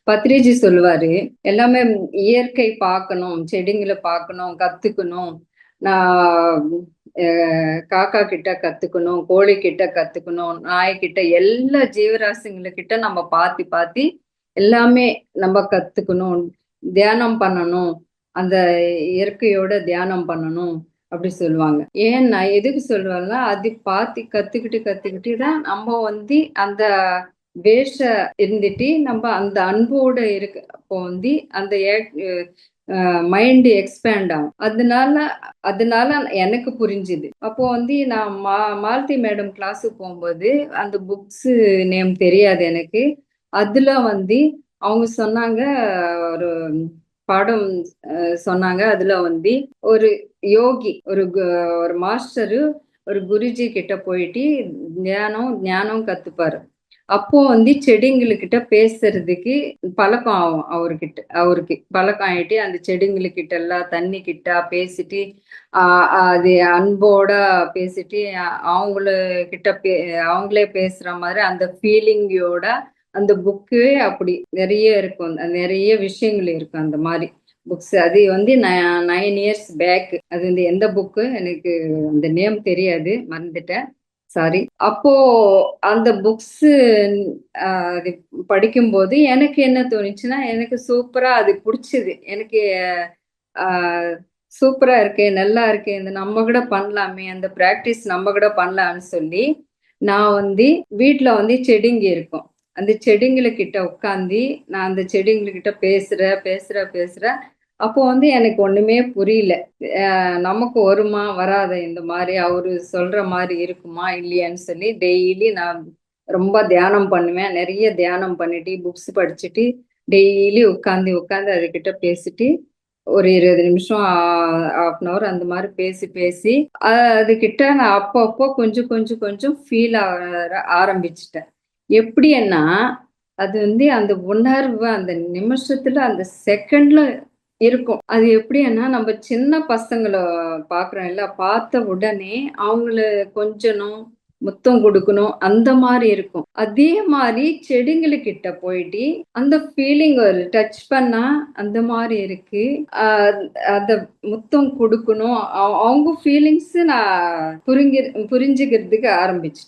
பத்ரிஜி சொல்லுவாரு, எல்லாமே இயற்கை பார்க்கணும், செடிங்கள பார்க்கணும், கத்துக்கணும். நான் காக்கா கிட்ட கத்துக்கணும், கோழி கிட்ட கத்துக்கணும், நாய்க்கிட்ட எல்லா ஜீவராசிங்கள்கிட்ட நம்ம பாத்து பாத்து எல்லாமே நம்ம கத்துக்கணும். தியானம் பண்ணணும். அந்த இயற்கையோட தியானம் பண்ணணும். அப்படி சொல்லுவாங்க. ஏன்னா எதுக்கு சொல்லுவேன்னா, அது பாத்து கத்துக்கிட்டு கத்துக்கிட்டு தான் நம்ம வந்து அந்த வேஷ இருந்துட்டு நம்ம அந்த அன்போட இருக்கு அப்போ வந்து அந்த மைண்ட் எக்ஸ்பேண்ட் ஆகும். அதனால அதனால எனக்கு புரிஞ்சுது. அப்போ வந்து நான் மாலதி மேடம் கிளாஸுக்கு போகும்போது அந்த புக்ஸ் நேம் தெரியாது எனக்கு. அதுல வந்து அவங்க சொன்னாங்க, ஒரு பாடம் சொன்னாங்க. அதுல வந்து ஒரு யோகி, ஒரு மாஸ்டரு ஒரு குருஜி கிட்ட போயிட்டு ஞானம் கத்துப்பாரு. அப்போ வந்து செடிங்களுக்கிட்ட பேசுறதுக்கு பழக்கம் ஆகும் அவருக்கு பழக்கம் ஆயிட்டு அந்த செடிங்களுக்கிட்ட எல்லாம் தண்ணி கிட்ட பேசிட்டு அது அன்போட பேசிட்டு அவங்கள கிட்ட அவங்களே பேசுற மாதிரி அந்த ஃபீலிங்கோட அந்த புக்கு அப்படி நிறைய இருக்கும். நிறைய விஷயங்கள் இருக்கும் அந்த மாதிரி புக்ஸ். அது வந்து 9 இயர்ஸ் பேக். அது வந்து எந்த புக்கு எனக்கு அந்த நேம் தெரியாது, மறந்துட்டேன். சாரி. அப்போ அந்த புக்ஸ் அது படிக்கும்போது எனக்கு என்ன தோணுச்சுன்னா, எனக்கு சூப்பரா அது புடிச்சது. எனக்கு அ சூப்பரா இருக்கே! நல்லா இருக்கே! இந்த நம்ம கூட பண்ணலாமே! அந்த பிராக்டிஸ் நம்ம கூட பண்ணலான்னு சொல்லி, நான் வந்து வீட்ல வந்து செடிங்க இருக்கும். அந்த செடிங்களுக்கிட்ட உட்காந்து, நான் அந்த செடிங்ககிட்ட பேசுறேன். அப்போ வந்து எனக்கு ஒண்ணுமே புரியல. நமக்கு வருமா? வராதா? இந்த மாரி அவரு சொல்ற மாரி இருக்குமா? இல்லையான்னு சொல்லி டெய்லி நான் ரொம்ப தியானம் பண்ணுவேன். நெறைய தியானம் பண்ணிட்டு, புக்ஸ் படிச்சுட்டு, டெய்லி உட்காந்து அதுகிட்ட பேசிட்டு, ஒரு 20 நிமிஷம் 1/2 அன் ஹவர் அந்த மாரி பேசி, அதுகிட்ட நான் அப்பப்போ கொஞ்சம் ஃபீல் ஆரம்பிச்சுட்டேன். எப்படின்னா, அது வந்து அந்த உணர்வு அந்த நிமிஷத்துல, அந்த செகண்ட்ல இருக்கும். அது எப்படின்னா, நம்ம சின்ன பசங்கள பார்க்குறோம்ல, பார்த்த உடனே அவங்கள கொஞ்சணும், முத்தம் குடுக்கணும், அந்த மாரி இருக்கும். அதே மாரி செடிங்களுக்கிட்ட போயிட்டு, அந்த ஃபீலிங் ஒரு டச் பண்ணா அந்த மாரி இருக்கு. அ அத முத்தம் குடுக்கணும். அவங்க ஃபீலிங்ஸ் நான் புரிஞ்சுக்கிறதுக்கு ஆரம்பிச்சுட்டேன்.